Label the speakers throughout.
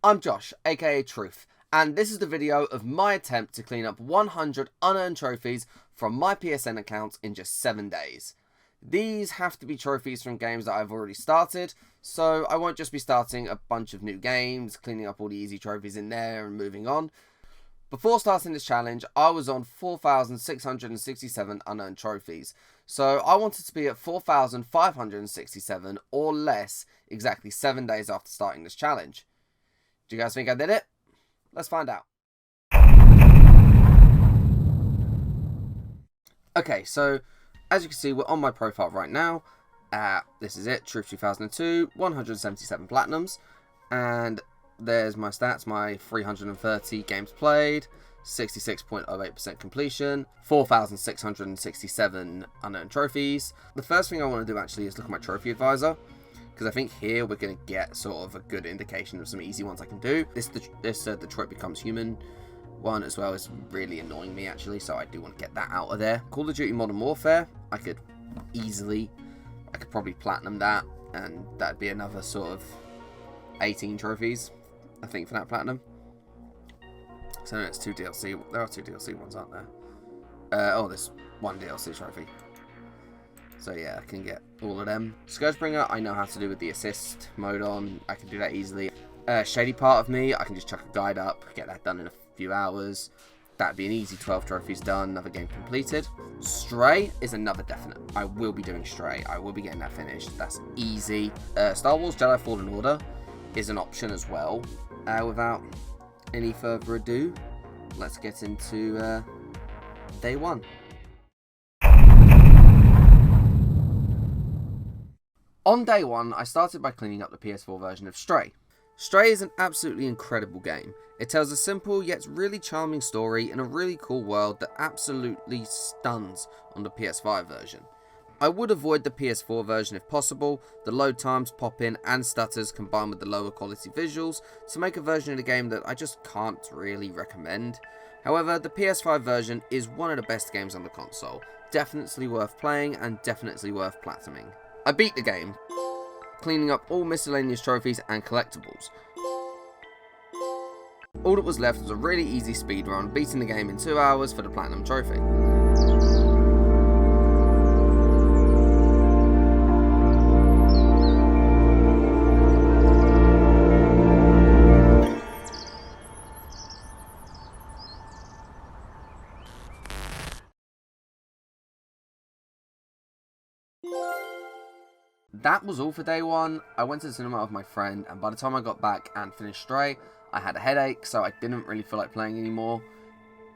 Speaker 1: I'm Josh, aka Truth, and this is the video of my attempt to clean up 100 unearned trophies from my PSN account in just 7 days. These have to be trophies from games that I've already started, so I won't just be starting a bunch of new games, cleaning up all the easy trophies in there and moving on. Before starting this challenge, I was on 4,667 unearned trophies, so I wanted to be at 4,567 or less exactly 7 days after starting this challenge. Do you guys think I did it? Let's find out. Okay, so as you can see, we're on my profile right now. This is it, Truth 2002, 177 platinums, and there's my stats, my 330 games played, 66.08% completion, 4,667 unearned trophies. The first thing I want to do actually is look at my trophy advisor, because I think here we're going to get sort of a good indication of some easy ones I can do. This Detroit Becomes Human one as well is really annoying me actually, so I do want to get that out of there. Call of Duty Modern Warfare, I could probably platinum that, and that'd be another sort of 18 trophies, I think, for that platinum. So it's two DLC. There are two DLC ones, aren't there? Oh, there's one DLC trophy. So yeah, I can get all of them. Scourgebringer, I know how to do with the assist mode on. I can do that easily. Shady Part of Me, I can just chuck a guide up, get that done in a few hours. That'd be an easy 12 trophies done, another game completed. Stray is another definite. I will be doing Stray. I will be getting that finished. That's easy. Star Wars Jedi Fallen Order is an option as well. Without any further ado, let's get into day one. On day one, I started by cleaning up the PS4 version of Stray. Stray is an absolutely incredible game. It tells a simple yet really charming story in a really cool world that absolutely stuns on the PS5 version. I would avoid the PS4 version if possible. The load times, pop-in and stutters combined with the lower quality visuals to make a version of the game that I just can't really recommend. However, the PS5 version is one of the best games on the console. Definitely worth playing and definitely worth platinuming. I beat the game, cleaning up all miscellaneous trophies and collectibles. All that was left was a really easy speedrun, beating the game in 2 hours for the platinum trophy. That was all for day one. I went to the cinema with my friend, and by the time I got back and finished Stray, I had a headache, so I didn't really feel like playing anymore.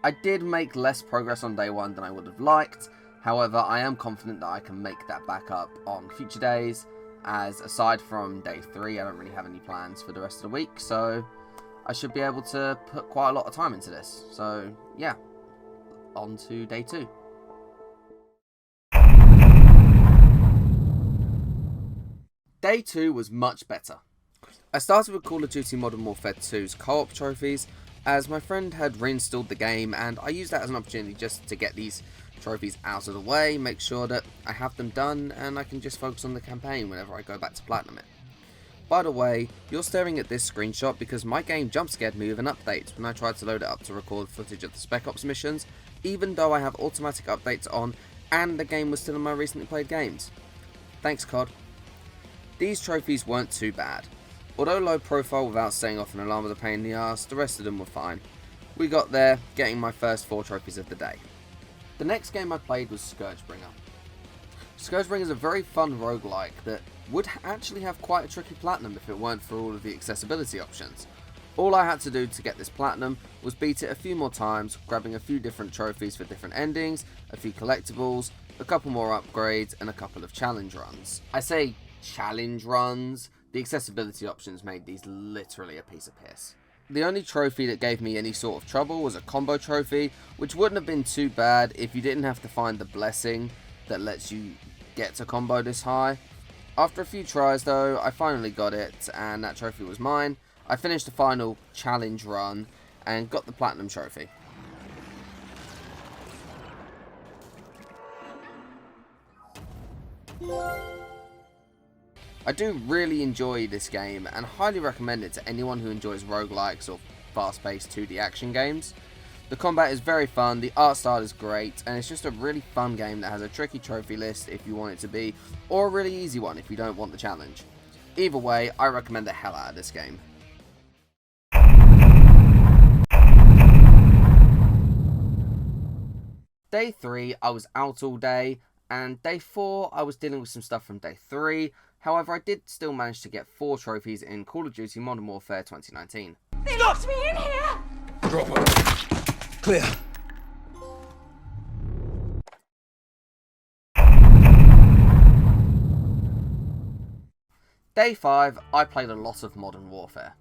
Speaker 1: I did make less progress on day one than I would have liked. However, I am confident that I can make that back up on future days, as aside from day 3, I don't really have any plans for the rest of the week, so I should be able to put quite a lot of time into this. So yeah, on to day 2. Day 2 was much better. I started with Call of Duty Modern Warfare 2's co-op trophies, as my friend had reinstalled the game, and I used that as an opportunity just to get these trophies out of the way, make sure that I have them done, and I can just focus on the campaign whenever I go back to platinum it. By the way, you're staring at this screenshot because my game jump scared me with an update when I tried to load it up to record footage of the Spec Ops missions, even though I have automatic updates on and the game was still in my recently played games. Thanks, COD. These trophies weren't too bad. Although low profile without setting off an alarm was a pain in the ass, the rest of them were fine. We got there, getting my first 4 trophies of the day. The next game I played was Scourgebringer. Scourgebringer is a very fun roguelike that would actually have quite a tricky platinum if it weren't for all of the accessibility options. All I had to do to get this platinum was beat it a few more times, grabbing a few different trophies for different endings, a few collectibles, a couple more upgrades, and a couple of challenge runs. I say challenge runs. The accessibility options made these literally a piece of piss. The only trophy that gave me any sort of trouble was a combo trophy, which wouldn't have been too bad if you didn't have to find the blessing that lets you get to combo this high. After a few tries though, I finally got it, and that trophy was mine. I finished the final challenge run and got the platinum trophy. I do really enjoy this game and highly recommend it to anyone who enjoys roguelikes or fast-paced 2D action games. The combat is very fun, the art style is great, and it's just a really fun game that has a tricky trophy list if you want it to be, or a really easy one if you don't want the challenge. Either way, I recommend the hell out of this game. Day 3, I was out all day, and day 4, I was dealing with some stuff from day 3. However, I did still manage to get 4 trophies in Call of Duty Modern Warfare 2019.
Speaker 2: They locked me in here!
Speaker 3: Drop it. Clear.
Speaker 1: Day 5, I played a lot of Modern Warfare.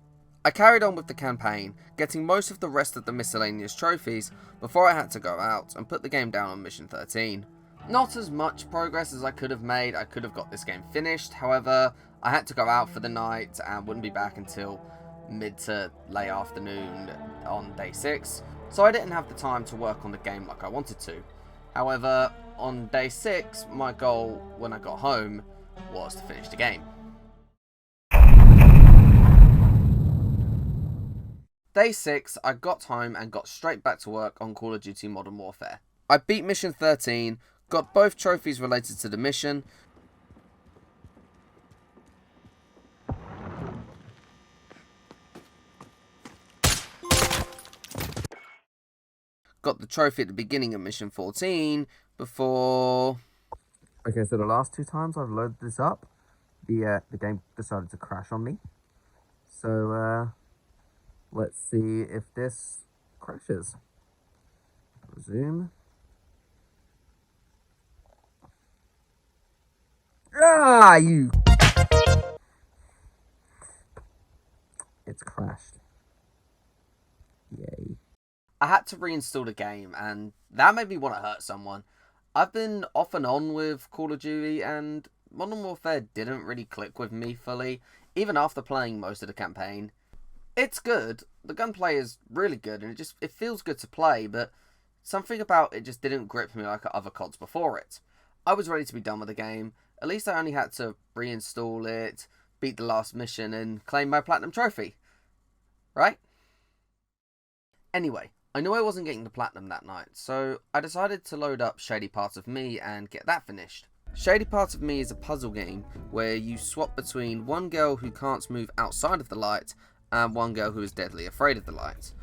Speaker 1: I carried on with the campaign, getting most of the rest of the miscellaneous trophies before I had to go out and put the game down on Mission 13. Not as much progress as I could have made. I could have got this game finished, however, I had to go out for the night and wouldn't be back until mid to late afternoon on day 6, so I didn't have the time to work on the game like I wanted to. However, on day 6, my goal when I got home was to finish the game. Day 6, I got home and got straight back to work on Call of Duty Modern Warfare. I beat Mission 13, got both trophies related to the mission, got the trophy at the beginning of Mission 14 before...
Speaker 4: Okay, so the last 2 times I've loaded this up, the game decided to crash on me. So, let's see if this crashes. Resume. Ah, you! It's crashed. Yay.
Speaker 1: I had to reinstall the game, and that made me want to hurt someone. I've been off and on with Call of Duty, and Modern Warfare didn't really click with me fully, even after playing most of the campaign. It's good, the gunplay is really good, and it feels good to play, but something about it just didn't grip me like other CODs before it. I was ready to be done with the game. At least I only had to reinstall it, beat the last mission, and claim my platinum trophy. Right? Anyway, I knew I wasn't getting the platinum that night, so I decided to load up Shady Parts of Me and get that finished. Shady Parts of Me is a puzzle game where you swap between one girl who can't move outside of the light and one girl who is deadly afraid of the light.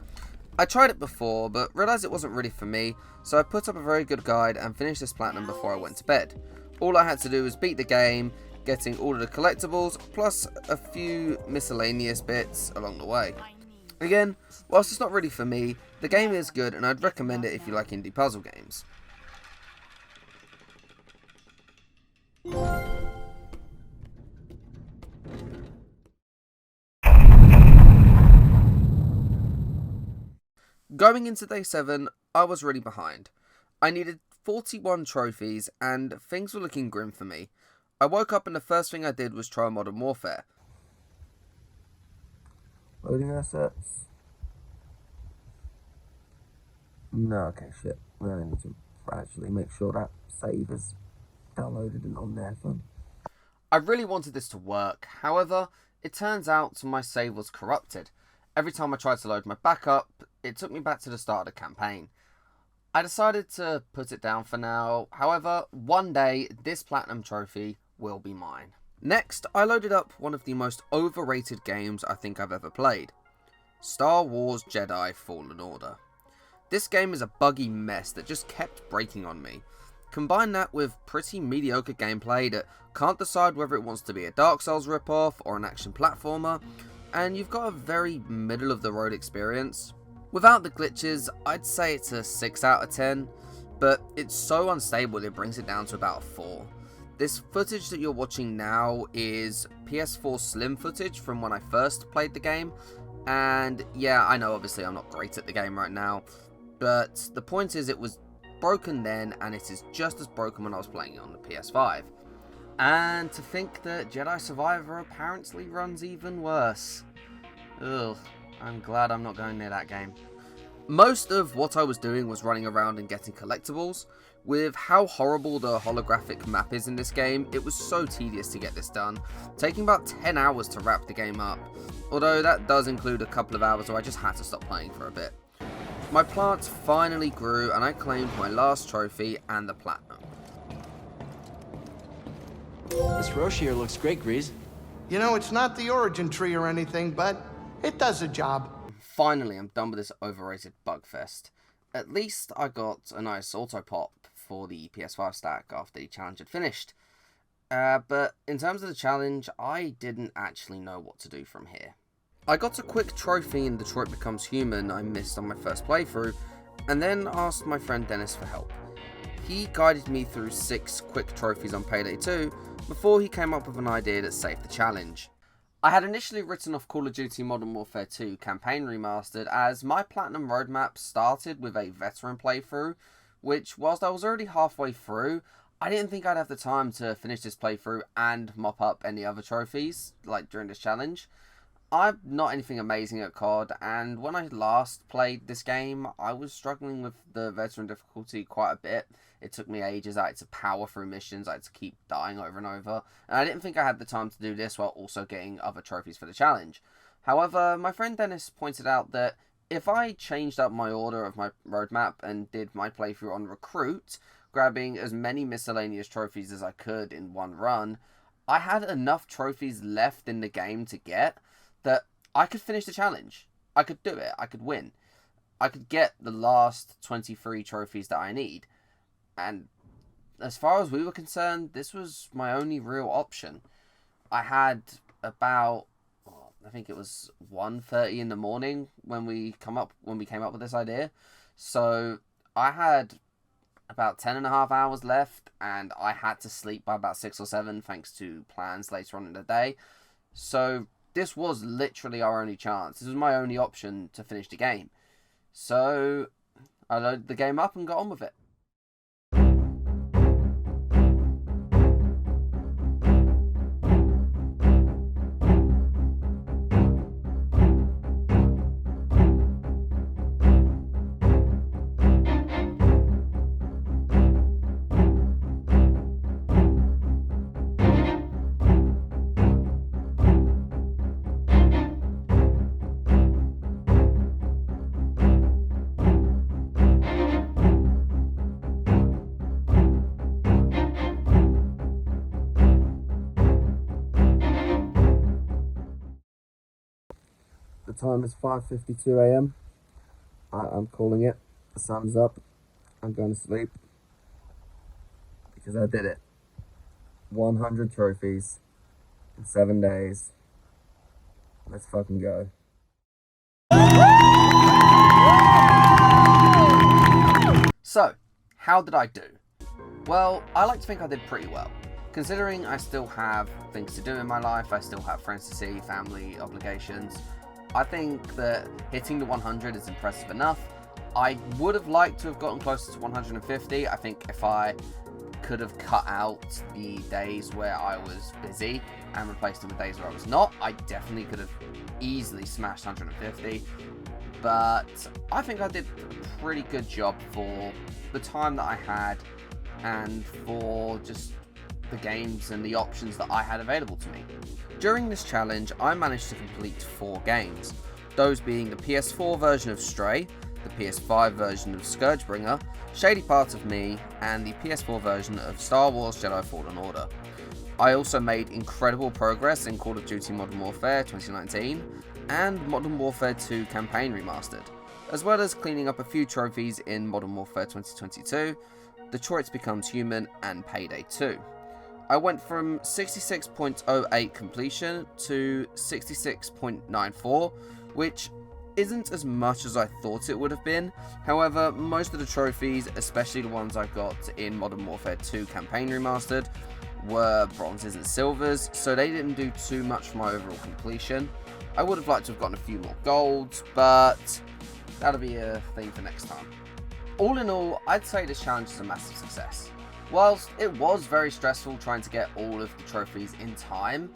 Speaker 1: I tried it before, but realised it wasn't really for me, so I put up a very good guide and finished this platinum before I went to bed. All I had to do was beat the game, getting all of the collectibles, plus a few miscellaneous bits along the way. Again, whilst it's not really for me, the game is good and I'd recommend it if you like indie puzzle games. Going into day 7, I was really behind. I needed 41 trophies and things were looking grim for me. I woke up and the first thing I did was try Modern Warfare.
Speaker 4: Loading assets. No, okay, shit. We only need to actually make sure that save is downloaded and on there. Fun.
Speaker 1: I really wanted this to work, however, it turns out my save was corrupted. Every time I tried to load my backup, it took me back to the start of the campaign. I decided to put it down for now, however, one day this platinum trophy will be mine. Next, I loaded up one of the most overrated games I think I've ever played. Star Wars Jedi Fallen Order. This game is a buggy mess that just kept breaking on me. Combine that with pretty mediocre gameplay that can't decide whether it wants to be a Dark Souls ripoff or an action platformer, and you've got a very middle of the road experience. Without the glitches, I'd say it's a 6 out of 10, but it's so unstable it brings it down to about a 4. This footage that you're watching now is PS4 Slim footage from when I first played the game, and yeah, I know obviously I'm not great at the game right now, but the point is it was broken then and it is just as broken when I was playing it on the PS5. And to think that Jedi Survivor apparently runs even worse. Ugh, I'm glad I'm not going near that game. Most of what I was doing was running around and getting collectibles. With how horrible the holographic map is in this game, it was so tedious to get this done, taking about 10 hours to wrap the game up, although that does include a couple of hours where I just had to stop playing for a bit. My plants finally grew and I claimed my last trophy and the platinum.
Speaker 3: This roche here looks great, Grease.
Speaker 2: You know, it's not the origin tree or anything, but it does a job.
Speaker 1: Finally, I'm done with this overrated bugfest. At least I got a nice auto pop for the PS5 stack after the challenge had finished. But in terms of the challenge, I didn't actually know what to do from here. I got a quick trophy in Detroit Becomes Human I missed on my first playthrough, and then asked my friend Dennis for help. He guided me through 6 quick trophies on Payday 2 before he came up with an idea that saved the challenge. I had initially written off Call of Duty Modern Warfare 2 Campaign Remastered as my Platinum roadmap started with a veteran playthrough, which, whilst I was already halfway through, I didn't think I'd have the time to finish this playthrough and mop up any other trophies, like during this challenge. I'm not anything amazing at COD, and when I last played this game, I was struggling with the veteran difficulty quite a bit. It took me ages. I had to power through missions, I had to keep dying over and over, and I didn't think I had the time to do this while also getting other trophies for the challenge. However, my friend Dennis pointed out that if I changed up my order of my roadmap and did my playthrough on Recruit, grabbing as many miscellaneous trophies as I could in one run, I had enough trophies left in the game to get that I could finish the challenge. I could do it. I could win. I could get the last 23 trophies that I need. And as far as we were concerned, this was my only real option. I had about, I think it was 1:30 in the morning when we came up with this idea. So I had about 10.5 hours left, and I had to sleep by about 6 or 7 thanks to plans later on in the day. So this was literally our only chance. This was my only option to finish the game. So I loaded the game up and got on with it.
Speaker 4: The time is 5:52 a.m. I'm calling it. The sun's up. I'm going to sleep. Because I did it. 100 trophies in 7 days. Let's fucking go.
Speaker 1: So, how did I do? Well, I like to think I did pretty well. Considering I still have things to do in my life, I still have friends to see, family, obligations, I think that hitting the 100 is impressive enough. I would have liked to have gotten closer to 150. I think if I could have cut out the days where I was busy and replaced them with days where I was not, I definitely could have easily smashed 150. But I think I did a pretty good job for the time that I had and for just the games and the options that I had available to me. During this challenge, I managed to complete 4 games, those being the PS4 version of Stray, the PS5 version of Scourgebringer, Shady Parts of Me, and the PS4 version of Star Wars Jedi Fallen Order. I also made incredible progress in Call of Duty Modern Warfare 2019 and Modern Warfare 2 Campaign Remastered, as well as cleaning up a few trophies in Modern Warfare 2022, Detroit Becomes Human, and Payday 2. I went from 66.08 completion to 66.94, which isn't as much as I thought it would have been. However, most of the trophies, especially the ones I got in Modern Warfare 2 Campaign Remastered, were bronzes and silvers, so they didn't do too much for my overall completion. I would have liked to have gotten a few more golds, but that'll be a thing for next time. All in all, I'd say this challenge is a massive success. Whilst it was very stressful trying to get all of the trophies in time,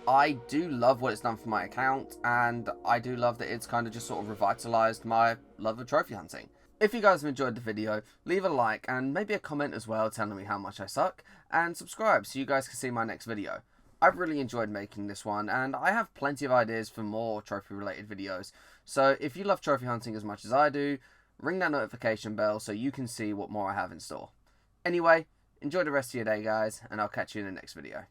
Speaker 1: I do love what it's done for my account, and I do love that it's kind of just sort of revitalized my love of trophy hunting. If you guys have enjoyed the video, leave a like and maybe a comment as well telling me how much I suck, and subscribe so you guys can see my next video. I've really enjoyed making this one, and I have plenty of ideas for more trophy related videos, so if you love trophy hunting as much as I do, ring that notification bell so you can see what more I have in store. Anyway, enjoy the rest of your day guys, and I'll catch you in the next video.